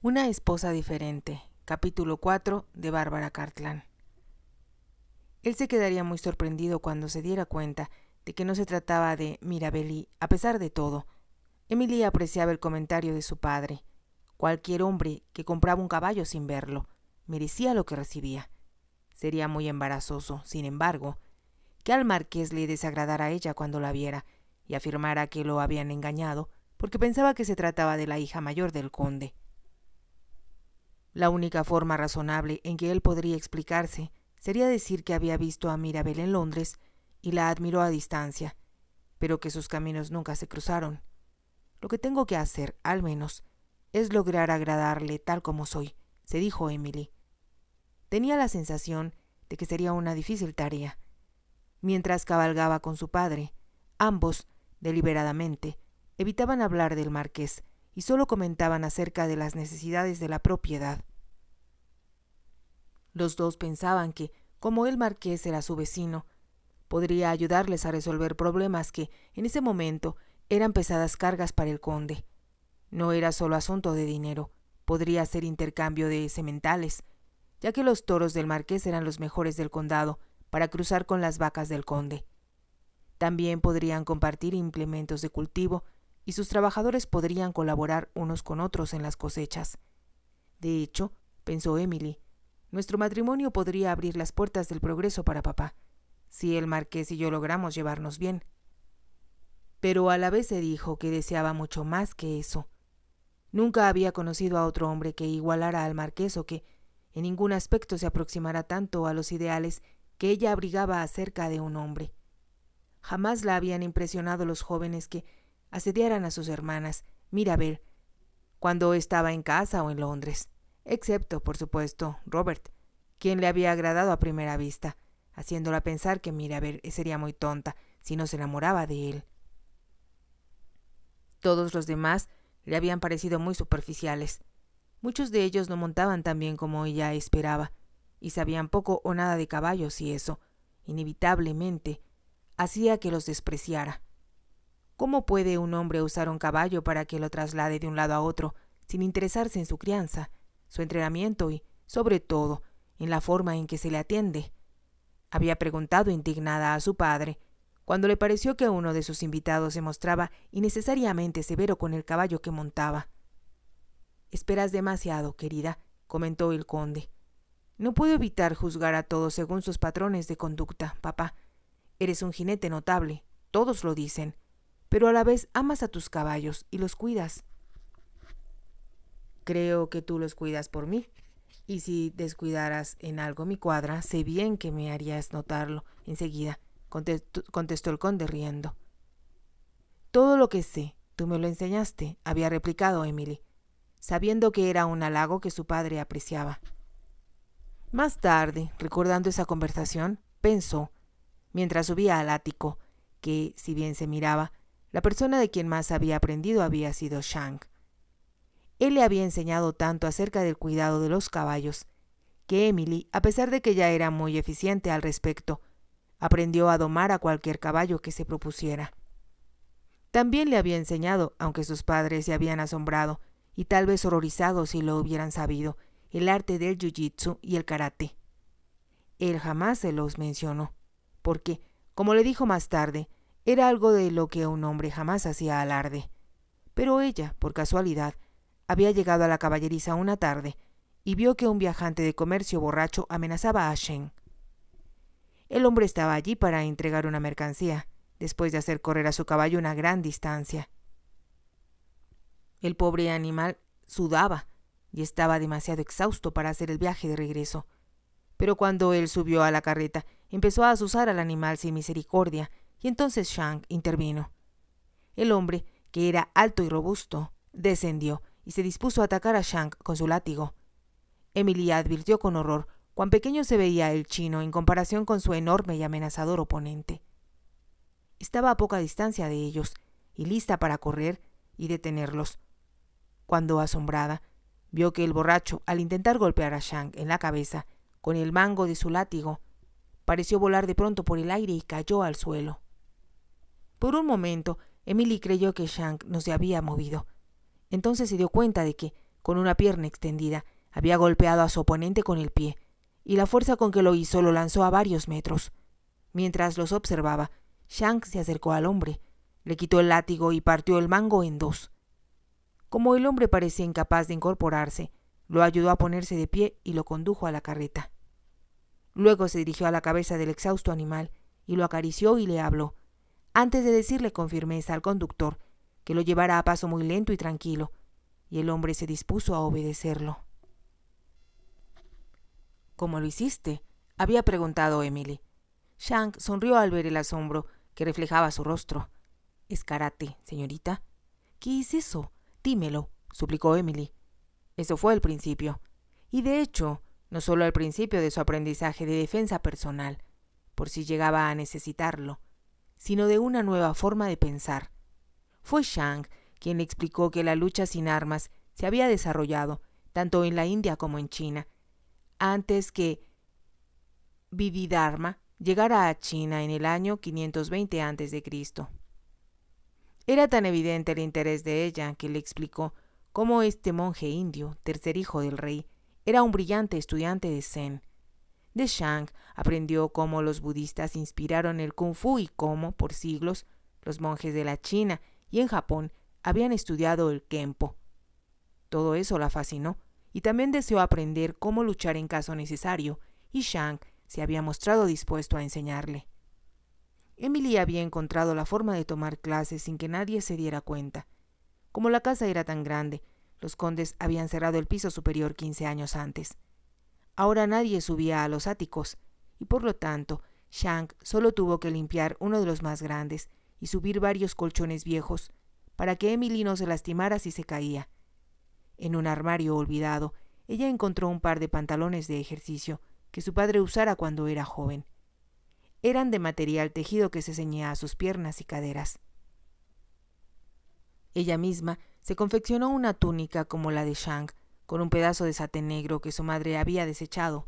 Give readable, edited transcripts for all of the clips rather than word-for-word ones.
Una esposa diferente. Capítulo 4 de Bárbara Cartland. Él se quedaría muy sorprendido cuando se diera cuenta de que no se trataba de Mirabel y, a pesar de todo, Emily apreciaba el comentario de su padre. Cualquier hombre que compraba un caballo sin verlo merecía lo que recibía. Sería muy embarazoso, sin embargo, que al marqués le desagradara a ella cuando la viera y afirmara que lo habían engañado porque pensaba que se trataba de la hija mayor del conde. La única forma razonable en que él podría explicarse sería decir que había visto a Mirabel en Londres y la admiró a distancia, pero que sus caminos nunca se cruzaron. Lo que tengo que hacer, al menos, es lograr agradarle tal como soy, se dijo Emily. Tenía la sensación de que sería una difícil tarea. Mientras cabalgaba con su padre, ambos, deliberadamente, evitaban hablar del marqués y solo comentaban acerca de las necesidades de la propiedad. Los dos pensaban que, como el marqués era su vecino, podría ayudarles a resolver problemas que, en ese momento, eran pesadas cargas para el conde. No era solo asunto de dinero, podría ser intercambio de sementales, ya que los toros del marqués eran los mejores del condado para cruzar con las vacas del conde. También podrían compartir implementos de cultivo y sus trabajadores podrían colaborar unos con otros en las cosechas. De hecho, pensó Emily, nuestro matrimonio podría abrir las puertas del progreso para papá, si el marqués y yo logramos llevarnos bien. Pero a la vez se dijo que deseaba mucho más que eso. Nunca había conocido a otro hombre que igualara al marqués o que, en ningún aspecto, se aproximara tanto a los ideales que ella abrigaba acerca de un hombre. Jamás la habían impresionado los jóvenes que asediaran a sus hermanas, Mirabel, cuando estaba en casa o en Londres, excepto, por supuesto, Robert, quien le había agradado a primera vista, haciéndola pensar que Mirabel sería muy tonta si no se enamoraba de él. Todos los demás le habían parecido muy superficiales. Muchos de ellos no montaban tan bien como ella esperaba, y sabían poco o nada de caballos, y eso, inevitablemente, hacía que los despreciara. ¿Cómo puede un hombre usar un caballo para que lo traslade de un lado a otro, sin interesarse en su crianza, su entrenamiento y, sobre todo, en la forma en que se le atiende? Había preguntado indignada a su padre, cuando le pareció que uno de sus invitados se mostraba innecesariamente severo con el caballo que montaba. «Esperas demasiado, querida», comentó el conde. «No puedo evitar juzgar a todos según sus patrones de conducta, papá. Eres un jinete notable, todos lo dicen, pero a la vez amas a tus caballos y los cuidas». «Creo que tú los cuidas por mí, y si descuidaras en algo mi cuadra, sé bien que me harías notarlo enseguida», contestó el conde riendo. «Todo lo que sé, tú me lo enseñaste», había replicado Emily, sabiendo que era un halago que su padre apreciaba. Más tarde, recordando esa conversación, pensó, mientras subía al ático, que, si bien se miraba, la persona de quien más había aprendido había sido Shank. Él le había enseñado tanto acerca del cuidado de los caballos, que Emily, a pesar de que ya era muy eficiente al respecto, aprendió a domar a cualquier caballo que se propusiera. También le había enseñado, aunque sus padres se habían asombrado, y tal vez horrorizado si lo hubieran sabido, el arte del jiu-jitsu y el karate. Él jamás se los mencionó, porque, como le dijo más tarde, era algo de lo que un hombre jamás hacía alarde. Pero ella, por casualidad, había llegado a la caballeriza una tarde y vio que un viajante de comercio borracho amenazaba a Shen. El hombre estaba allí para entregar una mercancía, después de hacer correr a su caballo una gran distancia. El pobre animal sudaba y estaba demasiado exhausto para hacer el viaje de regreso. Pero cuando él subió a la carreta, empezó a azuzar al animal sin misericordia, y entonces Shank intervino. El hombre, que era alto y robusto, descendió y se dispuso a atacar a Shank con su látigo. Emily advirtió con horror cuán pequeño se veía el chino en comparación con su enorme y amenazador oponente. Estaba a poca distancia de ellos y lista para correr y detenerlos, cuando, asombrada, vio que el borracho, al intentar golpear a Shank en la cabeza con el mango de su látigo, pareció volar de pronto por el aire y cayó al suelo. Por un momento, Emily creyó que Shank no se había movido. Entonces se dio cuenta de que, con una pierna extendida, había golpeado a su oponente con el pie, y la fuerza con que lo hizo lo lanzó a varios metros. Mientras los observaba, Shank se acercó al hombre, le quitó el látigo y partió el mango en dos. Como el hombre parecía incapaz de incorporarse, lo ayudó a ponerse de pie y lo condujo a la carreta. Luego se dirigió a la cabeza del exhausto animal y lo acarició y le habló, antes de decirle con firmeza al conductor que lo llevara a paso muy lento y tranquilo, y el hombre se dispuso a obedecerlo. —¿Cómo lo hiciste? —había preguntado Emily. Shank sonrió al ver el asombro que reflejaba su rostro. —Es karate, señorita. —¿Qué es eso? Dímelo —suplicó Emily. Eso fue el principio. Y de hecho, no solo el principio de su aprendizaje de defensa personal, por si llegaba a necesitarlo, sino de una nueva forma de pensar. Fue Shank quien le explicó que la lucha sin armas se había desarrollado tanto en la India como en China, antes que Bodhidharma llegara a China en el año 520 a.C. Era tan evidente el interés de ella que le explicó cómo este monje indio, tercer hijo del rey, era un brillante estudiante de Zen. De Shank aprendió cómo los budistas inspiraron el Kung Fu y cómo, por siglos, los monjes de la China y en Japón habían estudiado el Kenpo. Todo eso la fascinó y también deseó aprender cómo luchar en caso necesario, y Shank se había mostrado dispuesto a enseñarle. Emily había encontrado la forma de tomar clases sin que nadie se diera cuenta. Como la casa era tan grande, los condes habían cerrado el piso superior 15 años antes. Ahora nadie subía a los áticos, y por lo tanto, Shank solo tuvo que limpiar uno de los más grandes y subir varios colchones viejos para que Emily no se lastimara si se caía. En un armario olvidado, ella encontró un par de pantalones de ejercicio que su padre usara cuando era joven. Eran de material tejido que se ceñía a sus piernas y caderas. Ella misma se confeccionó una túnica como la de Shank, con un pedazo de satén negro que su madre había desechado.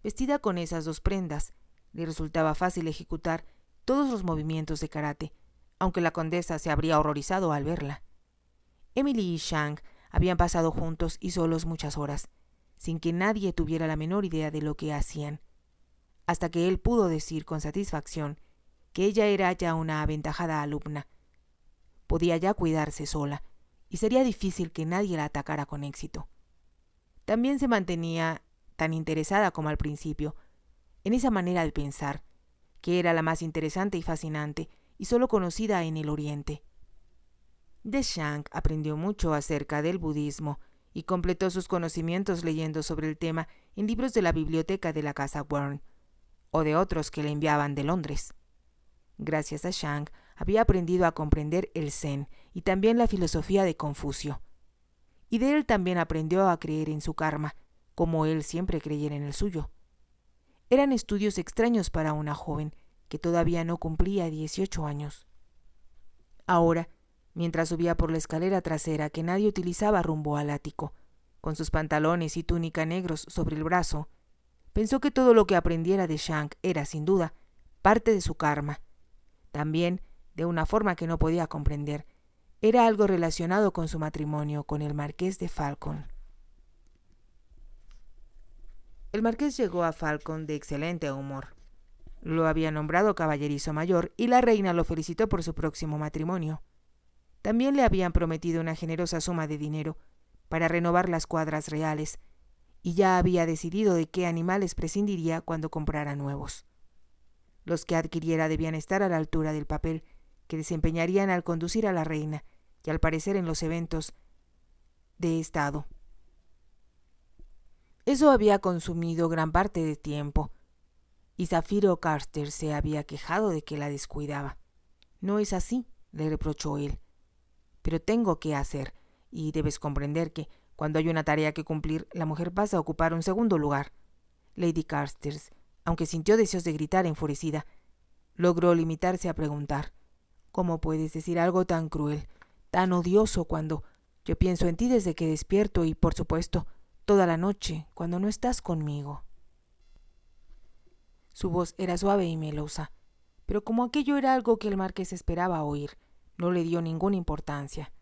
Vestida con esas dos prendas, le resultaba fácil ejecutar todos los movimientos de karate, aunque la condesa se habría horrorizado al verla. Emily y Shank habían pasado juntos y solos muchas horas, sin que nadie tuviera la menor idea de lo que hacían, hasta que él pudo decir con satisfacción que ella era ya una aventajada alumna. Podía ya cuidarse sola, y sería difícil que nadie la atacara con éxito. También se mantenía tan interesada como al principio, en esa manera de pensar, que era la más interesante y fascinante, y solo conocida en el Oriente. De Shank aprendió mucho acerca del budismo, y completó sus conocimientos leyendo sobre el tema en libros de la biblioteca de la casa Warren, o de otros que le enviaban de Londres. Gracias a Shank, había aprendido a comprender el Zen y también la filosofía de Confucio. Y de él también aprendió a creer en su karma, como él siempre creyera en el suyo. Eran estudios extraños para una joven que todavía no cumplía 18 años. Ahora, mientras subía por la escalera trasera que nadie utilizaba rumbo al ático, con sus pantalones y túnica negros sobre el brazo, pensó que todo lo que aprendiera de Shank era, sin duda, parte de su karma. También, de una forma que no podía comprender, era algo relacionado con su matrimonio con el marqués de Falcon. El marqués llegó a Falcon de excelente humor. Lo había nombrado caballerizo mayor y la reina lo felicitó por su próximo matrimonio. También le habían prometido una generosa suma de dinero para renovar las cuadras reales, y ya había decidido de qué animales prescindiría cuando comprara nuevos. Los que adquiriera debían estar a la altura del papel que desempeñarían al conducir a la reina y al parecer en los eventos de estado. Eso había consumido gran parte de tiempo, y Zafiro Carter se había quejado de que la descuidaba. «No es así», le reprochó él. «Pero tengo que hacer, y debes comprender que, cuando hay una tarea que cumplir, la mujer pasa a ocupar un segundo lugar». Lady Carstairs, aunque sintió deseos de gritar enfurecida, logró limitarse a preguntar: «¿Cómo puedes decir algo tan cruel, tan odioso, cuando yo pienso en ti desde que despierto y, por supuesto, toda la noche, cuando no estás conmigo?» Su voz era suave y melosa, pero como aquello era algo que el marqués esperaba oír, no le dio ninguna importancia.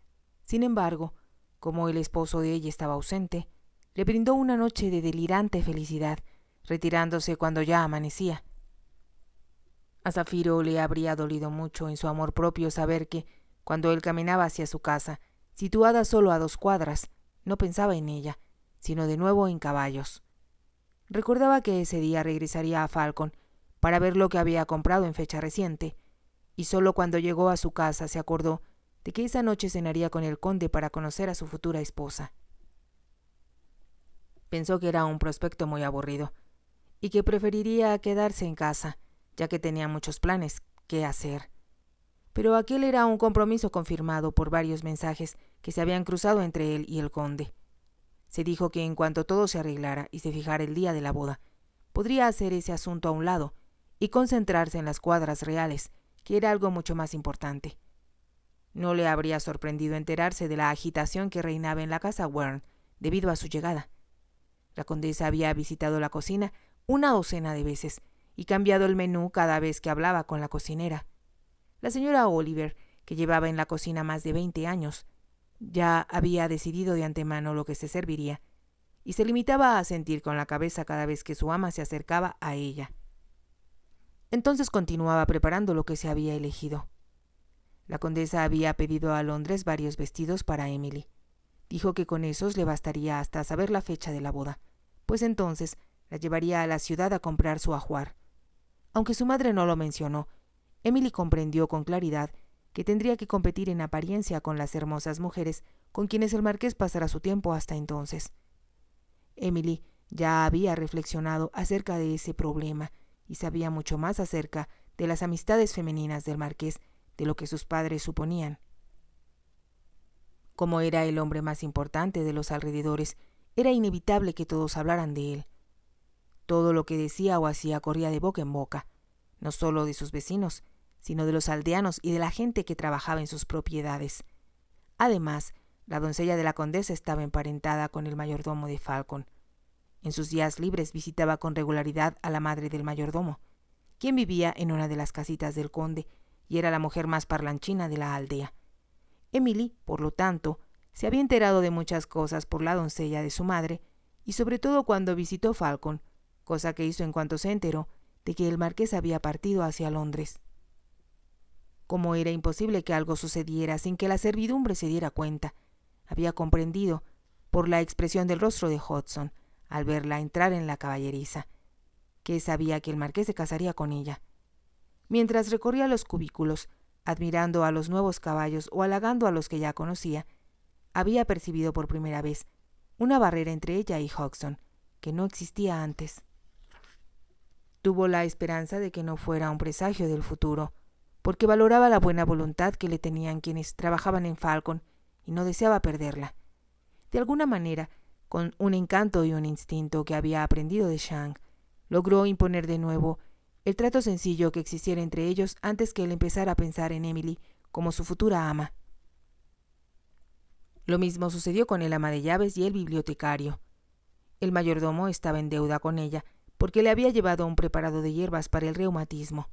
Sin embargo, como el esposo de ella estaba ausente, le brindó una noche de delirante felicidad, retirándose cuando ya amanecía. A Zafiro le habría dolido mucho en su amor propio saber que, cuando él caminaba hacia su casa, situada solo a 2 cuadras, no pensaba en ella, sino de nuevo en caballos. Recordaba que ese día regresaría a Falcon para ver lo que había comprado en fecha reciente, y solo cuando llegó a su casa se acordó de que esa noche cenaría con el conde para conocer a su futura esposa. Pensó que era un prospecto muy aburrido, y que preferiría quedarse en casa, ya que tenía muchos planes que hacer. Pero aquel era un compromiso confirmado por varios mensajes que se habían cruzado entre él y el conde. Se dijo que en cuanto todo se arreglara y se fijara el día de la boda, podría hacer ese asunto a un lado y concentrarse en las cuadras reales, que era algo mucho más importante. No le habría sorprendido enterarse de la agitación que reinaba en la casa Warren debido a su llegada. La condesa había visitado la cocina 1 docena de veces y cambiado el menú cada vez que hablaba con la cocinera. La señora Oliver, que llevaba en la cocina más de 20 años, ya había decidido de antemano lo que se serviría, y se limitaba a asentir con la cabeza cada vez que su ama se acercaba a ella. Entonces continuaba preparando lo que se había elegido. La condesa había pedido a Londres varios vestidos para Emily. Dijo que con esos le bastaría hasta saber la fecha de la boda, pues entonces la llevaría a la ciudad a comprar su ajuar. Aunque su madre no lo mencionó, Emily comprendió con claridad que tendría que competir en apariencia con las hermosas mujeres con quienes el marqués pasará su tiempo hasta entonces. Emily ya había reflexionado acerca de ese problema y sabía mucho más acerca de las amistades femeninas del marqués de lo que sus padres suponían. Como era el hombre más importante de los alrededores, era inevitable que todos hablaran de él. Todo lo que decía o hacía corría de boca en boca, no solo de sus vecinos, sino de los aldeanos y de la gente que trabajaba en sus propiedades. Además, la doncella de la condesa estaba emparentada con el mayordomo de Falcon. En sus días libres visitaba con regularidad a la madre del mayordomo, quien vivía en una de las casitas del conde y era la mujer más parlanchina de la aldea. Emily, por lo tanto, se había enterado de muchas cosas por la doncella de su madre, y sobre todo cuando visitó Falcon, cosa que hizo en cuanto se enteró de que el marqués había partido hacia Londres. Como era imposible que algo sucediera sin que la servidumbre se diera cuenta, había comprendido, por la expresión del rostro de Hudson, al verla entrar en la caballeriza, que sabía que el marqués se casaría con ella. Mientras recorría los cubículos, admirando a los nuevos caballos o halagando a los que ya conocía, había percibido por primera vez una barrera entre ella y Hudson, que no existía antes. Tuvo la esperanza de que no fuera un presagio del futuro, porque valoraba la buena voluntad que le tenían quienes trabajaban en Falcon y no deseaba perderla. De alguna manera, con un encanto y un instinto que había aprendido de Shang, logró imponer de nuevo el trato sencillo que existiera entre ellos antes que él empezara a pensar en Emily como su futura ama. Lo mismo sucedió con el ama de llaves y el bibliotecario. El mayordomo estaba en deuda con ella porque le había llevado un preparado de hierbas para el reumatismo.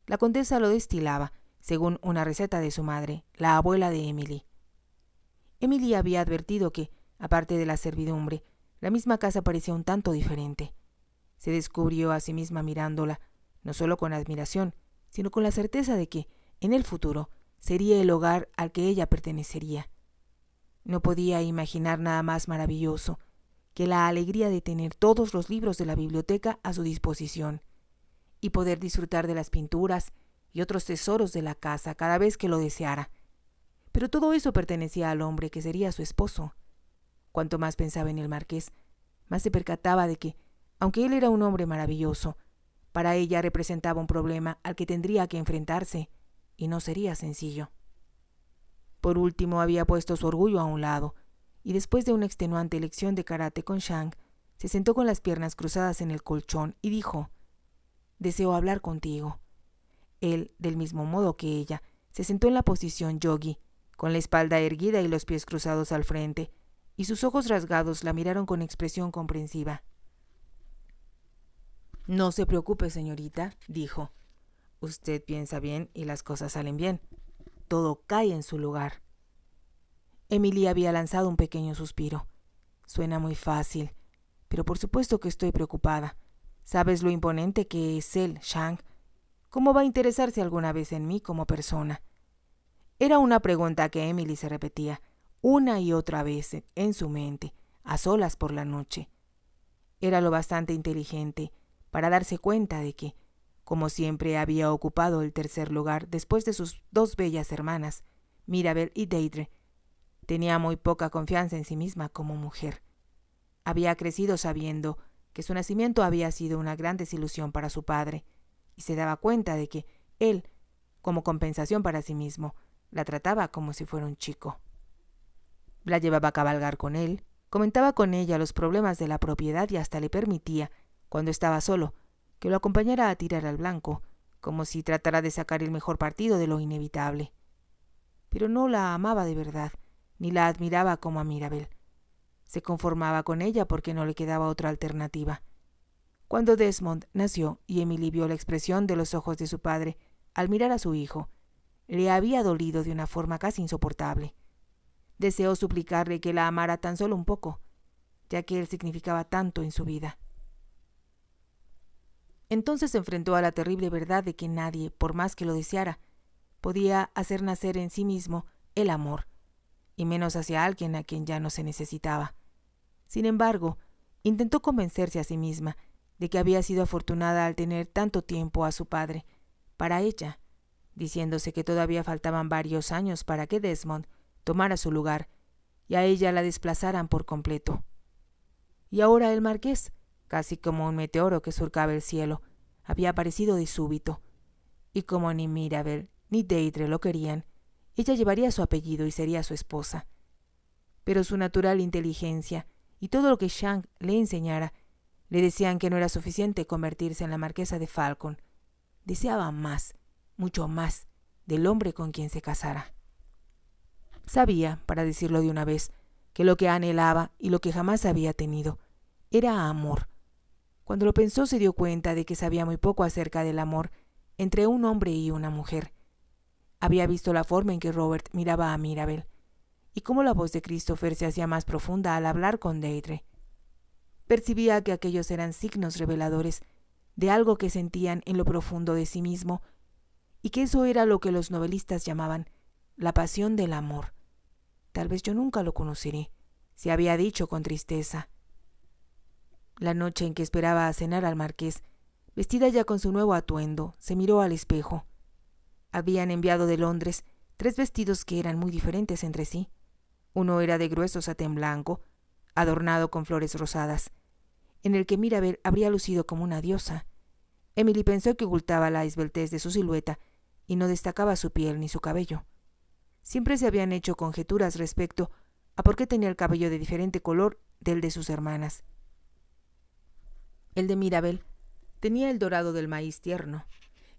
La condesa lo destilaba, según una receta de su madre, la abuela de Emily. Emily había advertido que, aparte de la servidumbre, la misma casa parecía un tanto diferente. Se descubrió a sí misma mirándola, no solo con admiración, sino con la certeza de que, en el futuro, sería el hogar al que ella pertenecería. No podía imaginar nada más maravilloso que la alegría de tener todos los libros de la biblioteca a su disposición y poder disfrutar de las pinturas y otros tesoros de la casa cada vez que lo deseara. Pero todo eso pertenecía al hombre que sería su esposo. Cuanto más pensaba en el marqués, más se percataba de que, aunque él era un hombre maravilloso, para ella representaba un problema al que tendría que enfrentarse, y no sería sencillo. Por último, había puesto su orgullo a un lado, y después de una extenuante lección de karate con Shang, se sentó con las piernas cruzadas en el colchón y dijo: «Deseo hablar contigo». Él, del mismo modo que ella, se sentó en la posición yogi, con la espalda erguida y los pies cruzados al frente, y sus ojos rasgados la miraron con expresión comprensiva. «No se preocupe, señorita», dijo. «Usted piensa bien y las cosas salen bien. Todo cae en su lugar». Emily había lanzado un pequeño suspiro. Suena muy fácil, pero por supuesto que estoy preocupada. ¿Sabes lo imponente que es él, Shang? ¿Cómo va a interesarse alguna vez en mí como persona? Era una pregunta que Emily se repetía una y otra vez en su mente, a solas por la noche. Era lo bastante inteligente para darse cuenta de que, como siempre había ocupado el tercer lugar después de sus dos bellas hermanas, Mirabel y Deirdre, tenía muy poca confianza en sí misma como mujer. Había crecido sabiendo que su nacimiento había sido una gran desilusión para su padre, y se daba cuenta de que él, como compensación para sí mismo, la trataba como si fuera un chico. La llevaba a cabalgar con él, comentaba con ella los problemas de la propiedad y hasta le permitía, cuando estaba solo, que lo acompañara a tirar al blanco, como si tratara de sacar el mejor partido de lo inevitable. Pero no la amaba de verdad, ni la admiraba como a Mirabel. Se conformaba con ella porque no le quedaba otra alternativa. Cuando Desmond nació y Emily vio la expresión de los ojos de su padre al mirar a su hijo, le había dolido de una forma casi insoportable. Deseó suplicarle que la amara tan solo un poco, ya que él significaba tanto en su vida. Entonces se enfrentó a la terrible verdad de que nadie, por más que lo deseara, podía hacer nacer en sí mismo el amor, y menos hacia alguien a quien ya no se necesitaba. Sin embargo, intentó convencerse a sí misma de que había sido afortunada al tener tanto tiempo a su padre para ella, diciéndose que todavía faltaban varios años para que Desmond tomara su lugar y a ella la desplazaran por completo. Y ahora el marqués, casi como un meteoro que surcaba el cielo, había aparecido de súbito, y como ni Mirabel ni Deirdre lo querían, ella llevaría su apellido y sería su esposa. Pero su natural inteligencia y todo lo que Shang le enseñara le decían que no era suficiente convertirse en la marquesa de Falcon. Deseaba más, mucho más, del hombre con quien se casara. Sabía, para decirlo de una vez, que lo que anhelaba y lo que jamás había tenido era amor. Cuando lo pensó se dio cuenta de que sabía muy poco acerca del amor entre un hombre y una mujer. Había visto la forma en que Robert miraba a Mirabel y cómo la voz de Christopher se hacía más profunda al hablar con Deirdre. Percibía que aquellos eran signos reveladores de algo que sentían en lo profundo de sí mismo y que eso era lo que los novelistas llamaban la pasión del amor. Tal vez yo nunca lo conoceré, se había dicho con tristeza. La noche en que esperaba a cenar al marqués, vestida ya con su nuevo atuendo, se miró al espejo. Habían enviado de Londres 3 vestidos que eran muy diferentes entre sí. Uno era de grueso satén blanco, adornado con flores rosadas, en el que Mirabel habría lucido como una diosa. Emily pensó que ocultaba la esbeltez de su silueta y no destacaba su piel ni su cabello. Siempre se habían hecho conjeturas respecto a por qué tenía el cabello de diferente color del de sus hermanas. El de Mirabel tenía el dorado del maíz tierno,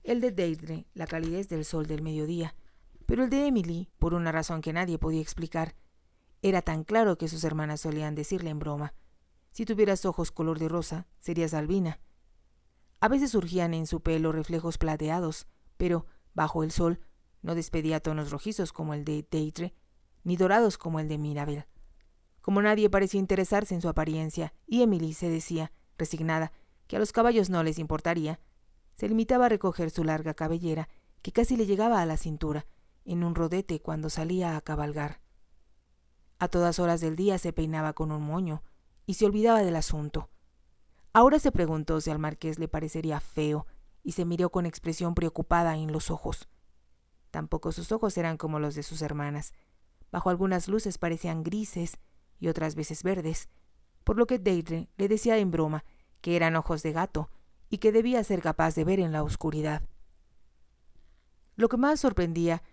el de Deirdre la calidez del sol del mediodía, pero el de Emily, por una razón que nadie podía explicar, era tan claro que sus hermanas solían decirle en broma: si tuvieras ojos color de rosa, serías albina. A veces surgían en su pelo reflejos plateados, pero, bajo el sol, no despedía tonos rojizos como el de Deirdre, ni dorados como el de Mirabel. Como nadie parecía interesarse en su apariencia, y Emily se decía, resignada, que a los caballos no les importaría, se limitaba a recoger su larga cabellera, que casi le llegaba a la cintura, en un rodete cuando salía a cabalgar. A todas horas del día se peinaba con un moño, y se olvidaba del asunto. Ahora se preguntó si al marqués le parecería feo, y se miró con expresión preocupada en los ojos. Tampoco sus ojos eran como los de sus hermanas. Bajo algunas luces parecían grises y otras veces verdes, por lo que Deirdre le decía en broma que eran ojos de gato y que debía ser capaz de ver en la oscuridad. Lo que más sorprendía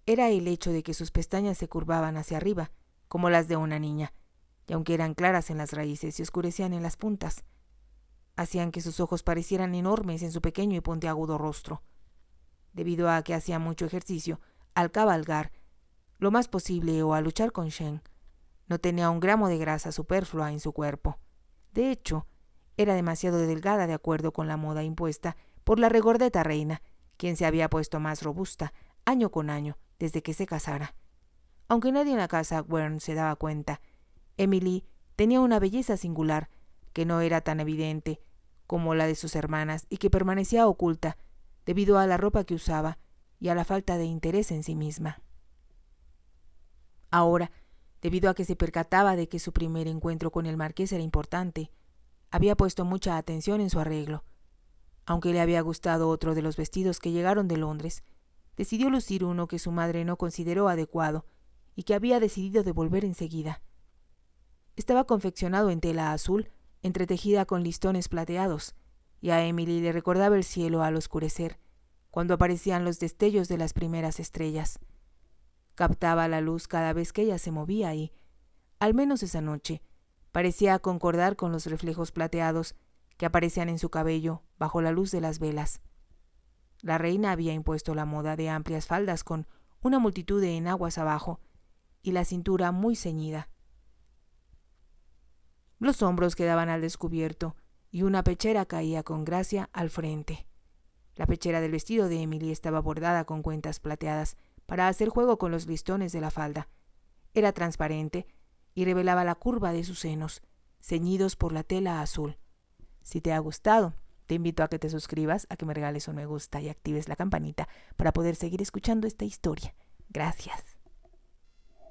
era el hecho de que sus pestañas se curvaban hacia arriba, como las de una niña, y aunque eran claras en las raíces, se oscurecían en las puntas. Hacían que sus ojos parecieran enormes en su pequeño y puntiagudo rostro. Debido a que hacía mucho ejercicio, al cabalgar, lo más posible o al luchar con Shen, no tenía un gramo de grasa superflua en su cuerpo. De hecho, era demasiado delgada de acuerdo con la moda impuesta por la regordeta reina, quien se había puesto más robusta año con año desde que se casara. Aunque nadie en la casa Wern se daba cuenta, Emily tenía una belleza singular que no era tan evidente como la de sus hermanas y que permanecía oculta debido a la ropa que usaba y a la falta de interés en sí misma. Ahora, debido a que se percataba de que su primer encuentro con el marqués era importante, había puesto mucha atención en su arreglo. Aunque le había gustado otro de los vestidos que llegaron de Londres, decidió lucir uno que su madre no consideró adecuado y que había decidido devolver enseguida. Estaba confeccionado en tela azul, entretejida con listones plateados, y a Emily le recordaba el cielo al oscurecer, cuando aparecían los destellos de las primeras estrellas. Captaba la luz cada vez que ella se movía y, al menos esa noche, parecía concordar con los reflejos plateados que aparecían en su cabello bajo la luz de las velas. La reina había impuesto la moda de amplias faldas con una multitud de enaguas abajo y la cintura muy ceñida. Los hombros quedaban al descubierto y una pechera caía con gracia al frente. La pechera del vestido de Emily estaba bordada con cuentas plateadas para hacer juego con los listones de la falda. Era transparente y revelaba la curva de sus senos, ceñidos por la tela azul. Si te ha gustado, te invito a que te suscribas, a que me regales un me gusta y actives la campanita para poder seguir escuchando esta historia. Gracias.